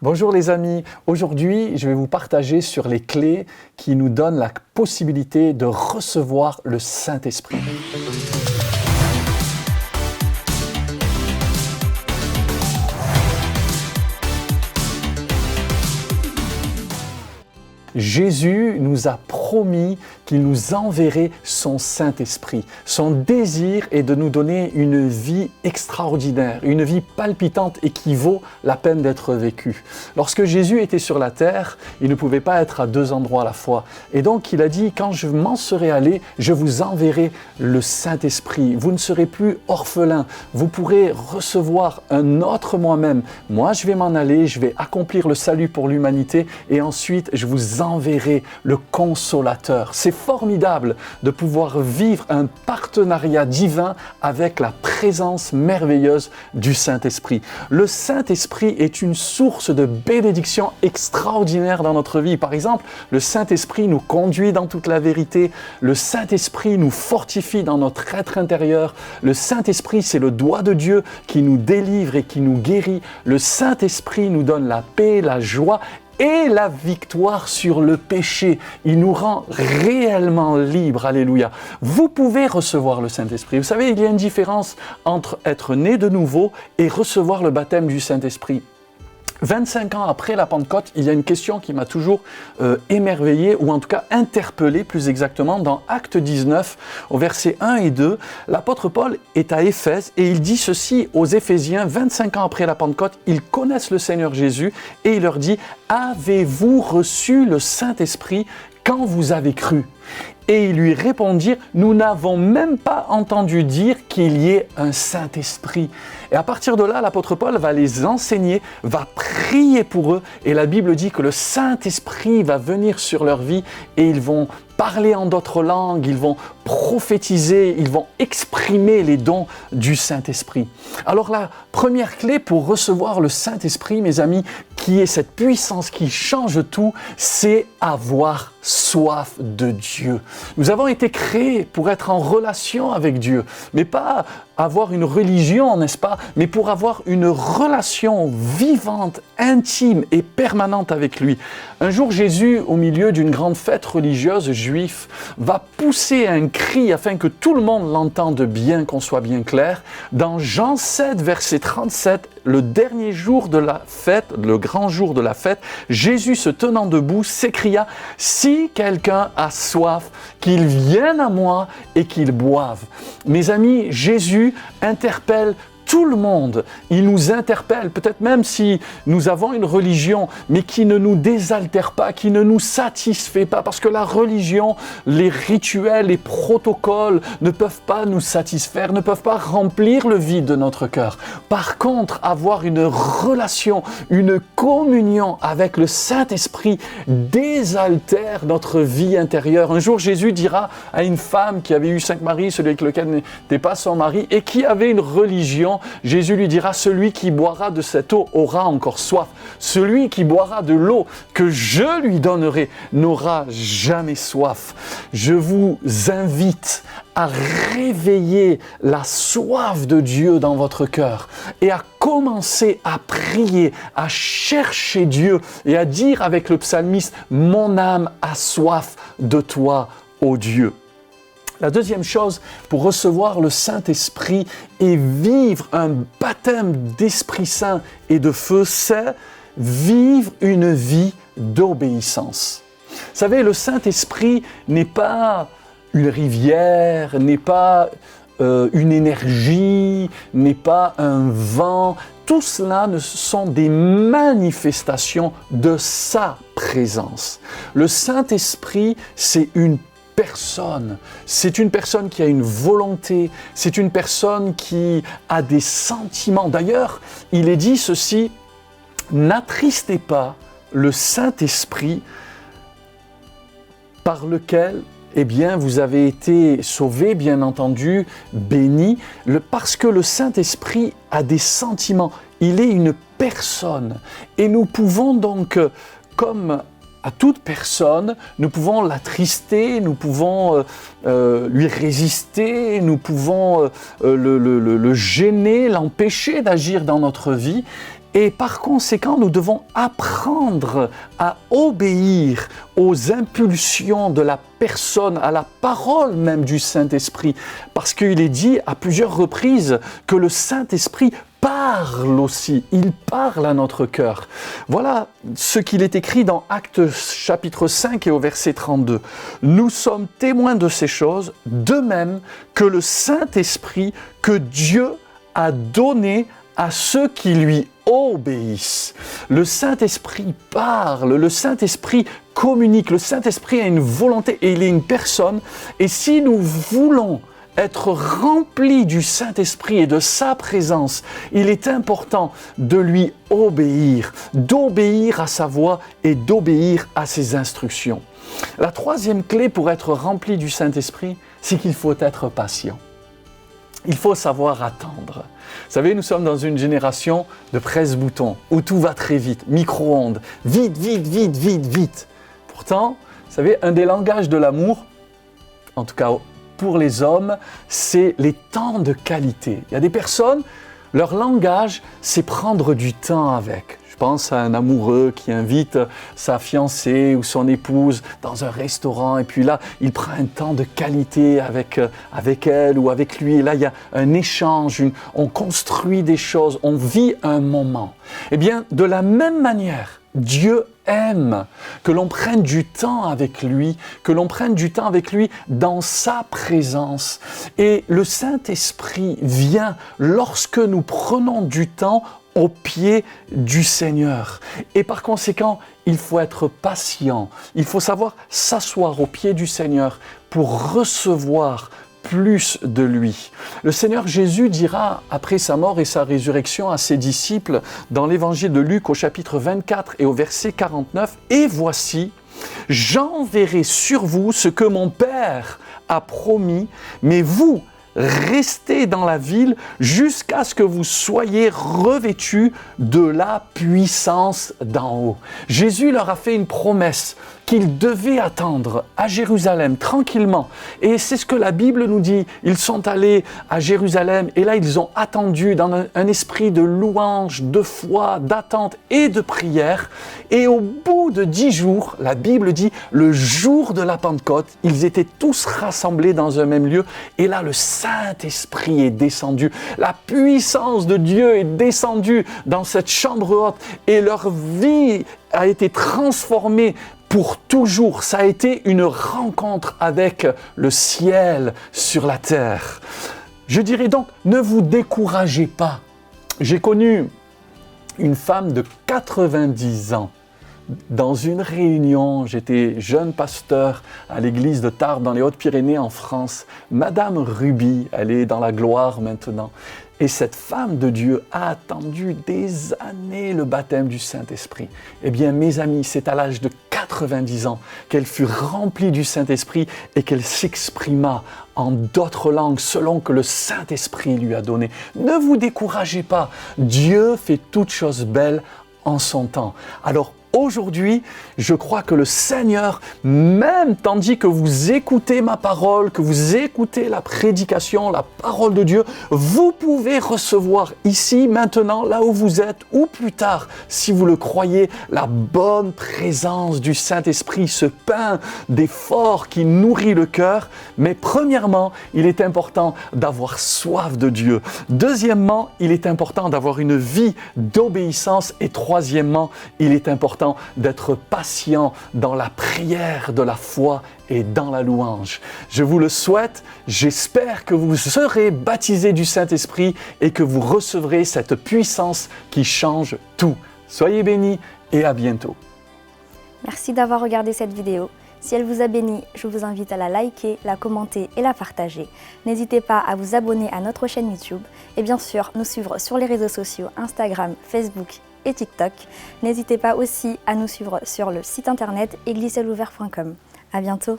Bonjour les amis, aujourd'hui je vais vous partager sur les clés qui nous donnent la possibilité de recevoir le Saint-Esprit. Jésus nous a promis qu'il nous enverrait son Saint-Esprit. Son désir est de nous donner une vie extraordinaire, une vie palpitante et qui vaut la peine d'être vécue. Lorsque Jésus était sur la terre, il ne pouvait pas être à deux endroits à la fois. Et donc il a dit, quand je m'en serai allé, je vous enverrai le Saint-Esprit. Vous ne serez plus orphelins, vous pourrez recevoir un autre moi-même. Moi je vais m'en aller, je vais accomplir le salut pour l'humanité et ensuite je vous enverrai le Consolateur. C'est formidable de pouvoir vivre un partenariat divin avec la présence merveilleuse du Saint-Esprit. Le Saint-Esprit est une source de bénédiction extraordinaire dans notre vie. Par exemple, le Saint-Esprit nous conduit dans toute la vérité. Le Saint-Esprit nous fortifie dans notre être intérieur. Le Saint-Esprit, c'est le doigt de Dieu qui nous délivre et qui nous guérit. Le Saint-Esprit nous donne la paix, la joie et la victoire sur le péché. Il nous rend réellement libres. Alléluia. Vous pouvez recevoir le Saint-Esprit. Vous savez, il y a une différence entre être né de nouveau et recevoir le baptême du Saint-Esprit. 25 ans après la Pentecôte, il y a une question qui m'a toujours émerveillé, ou en tout cas interpellé plus exactement, dans Actes 19, au verset 1 et 2. L'apôtre Paul est à Éphèse et il dit ceci aux Éphésiens, 25 ans après la Pentecôte, ils connaissent le Seigneur Jésus et il leur dit « Avez-vous reçu le Saint-Esprit quand vous avez cru ?» Et ils lui répondirent, nous n'avons même pas entendu dire qu'il y ait un Saint-Esprit. Et à partir de là, l'apôtre Paul va les enseigner, va prier pour eux. Et la Bible dit que le Saint-Esprit va venir sur leur vie et ils vont parler en d'autres langues, ils vont prophétiser, ils vont exprimer les dons du Saint-Esprit. Alors la première clé pour recevoir le Saint-Esprit, mes amis, qui est cette puissance qui change tout, c'est avoir soif de Dieu. Nous avons été créés pour être en relation avec Dieu, mais pas avoir une religion, n'est-ce pas? Mais pour avoir une relation vivante, intime et permanente avec lui. Un jour, Jésus, au milieu d'une grande fête religieuse juive, va pousser un cri afin que tout le monde l'entende bien, qu'on soit bien clair. Dans Jean 7, verset 37, le dernier jour de la fête, le grand jour de la fête, Jésus se tenant debout s'écria « Si quelqu'un a soif, qu'il vienne à moi et qu'il boive. » Mes amis, Jésus interpelle tout le monde, il nous interpelle, peut-être même si nous avons une religion, mais qui ne nous désaltère pas, qui ne nous satisfait pas, parce que la religion, les rituels, les protocoles ne peuvent pas nous satisfaire, ne peuvent pas remplir le vide de notre cœur. Par contre, avoir une relation, une communion avec le Saint-Esprit désaltère notre vie intérieure. Un jour, Jésus dira à une femme qui avait eu 5 maris, celui avec lequel n'était pas son mari, et qui avait une religion, Jésus lui dira, celui qui boira de cette eau aura encore soif. Celui qui boira de l'eau que je lui donnerai n'aura jamais soif. Je vous invite à réveiller la soif de Dieu dans votre cœur et à commencer à prier, à chercher Dieu et à dire avec le psalmiste, mon âme a soif de toi, ô Dieu. La deuxième chose pour recevoir le Saint-Esprit et vivre un baptême d'Esprit Saint et de feu, c'est vivre une vie d'obéissance. Vous savez, le Saint-Esprit n'est pas une rivière, n'est pas une énergie, n'est pas un vent. Tout cela sont des manifestations de sa présence. Le Saint-Esprit, c'est une personne. C'est une personne qui a une volonté, c'est une personne qui a des sentiments. D'ailleurs, il est dit ceci, n'attristez pas le Saint-Esprit par lequel vous avez été sauvés, bien entendu, bénis, parce que le Saint-Esprit a des sentiments. Il est une personne. Et nous pouvons donc, comme à toute personne, nous pouvons l'attrister, nous pouvons lui résister, nous pouvons le gêner, l'empêcher d'agir dans notre vie. Et par conséquent, nous devons apprendre à obéir aux impulsions de la personne, à la parole même du Saint-Esprit. Parce qu'il est dit à plusieurs reprises que le Saint-Esprit parle aussi, il parle à notre cœur. Voilà ce qu'il est écrit dans Actes chapitre 5 et au verset 32. Nous sommes témoins de ces choses, de même que le Saint-Esprit que Dieu a donné à ceux qui lui obéissent. Le Saint-Esprit parle, le Saint-Esprit communique, le Saint-Esprit a une volonté et il est une personne. Et si nous voulons être remplis du Saint-Esprit et de sa présence, il est important de lui obéir, d'obéir à sa voix et d'obéir à ses instructions. La troisième clé pour être rempli du Saint-Esprit, c'est qu'il faut être patient. Il faut savoir attendre. Vous savez, nous sommes dans une génération de presse-boutons, où tout va très vite, micro-ondes, vite, vite, vite, vite, vite. Pourtant, vous savez, un des langages de l'amour, en tout cas pour les hommes, c'est les temps de qualité. Il y a des personnes, leur langage, c'est prendre du temps avec. Je pense à un amoureux qui invite sa fiancée ou son épouse dans un restaurant et puis là, il prend un temps de qualité avec elle ou avec lui. Et là, il y a un échange, on construit des choses, on vit un moment. Eh bien, de la même manière, Dieu aime que l'on prenne du temps avec lui, dans sa présence. Et le Saint-Esprit vient lorsque nous prenons du temps au pied du Seigneur. Et par conséquent, il faut être patient. Il faut savoir s'asseoir au pied du Seigneur pour recevoir plus de lui. Le Seigneur Jésus dira, après sa mort et sa résurrection, à ses disciples, dans l'évangile de Luc au chapitre 24 et au verset 49, « Et voici, j'enverrai sur vous ce que mon Père a promis, mais vous, restez dans la ville jusqu'à ce que vous soyez revêtus de la puissance d'en haut. » Jésus leur a fait une promesse qu'ils devaient attendre à Jérusalem tranquillement. Et c'est ce que la Bible nous dit. Ils sont allés à Jérusalem et là ils ont attendu dans un esprit de louange, de foi, d'attente et de prière. Et au bout de 10 jours, la Bible dit, le jour de la Pentecôte, ils étaient tous rassemblés dans un même lieu. Et là, le Saint-Esprit est descendu. La puissance de Dieu est descendue dans cette chambre haute et leur vie a été transformée pour toujours. Ça a été une rencontre avec le ciel sur la terre. Je dirais donc, ne vous découragez pas. J'ai connu une femme de 90 ans. Dans une réunion, j'étais jeune pasteur à l'église de Tarbes dans les Hautes-Pyrénées en France. Madame Ruby, elle est dans la gloire maintenant. Et cette femme de Dieu a attendu des années le baptême du Saint-Esprit. Eh bien, mes amis, c'est à l'âge de 90 ans qu'elle fut remplie du Saint-Esprit et qu'elle s'exprima en d'autres langues selon que le Saint-Esprit lui a donné. Ne vous découragez pas, Dieu fait toutes choses belles en son temps. Alors, aujourd'hui, je crois que le Seigneur, même tandis que vous écoutez ma parole, que vous écoutez la prédication, la parole de Dieu, vous pouvez recevoir ici, maintenant, là où vous êtes, ou plus tard, si vous le croyez, la bonne présence du Saint-Esprit, ce pain d'effort qui nourrit le cœur. Mais premièrement, il est important d'avoir soif de Dieu. Deuxièmement, il est important d'avoir une vie d'obéissance. Et troisièmement, il est important d'être patient dans la prière de la foi et dans la louange. Je vous le souhaite, j'espère que vous serez baptisés du Saint-Esprit et que vous recevrez cette puissance qui change tout. Soyez bénis et à bientôt. Merci d'avoir regardé cette vidéo. Si elle vous a béni, je vous invite à la liker, la commenter et la partager. N'hésitez pas à vous abonner à notre chaîne YouTube et bien sûr nous suivre sur les réseaux sociaux Instagram, Facebook et TikTok. N'hésitez pas aussi à nous suivre sur le site internet égliseelouvert.com. À bientôt.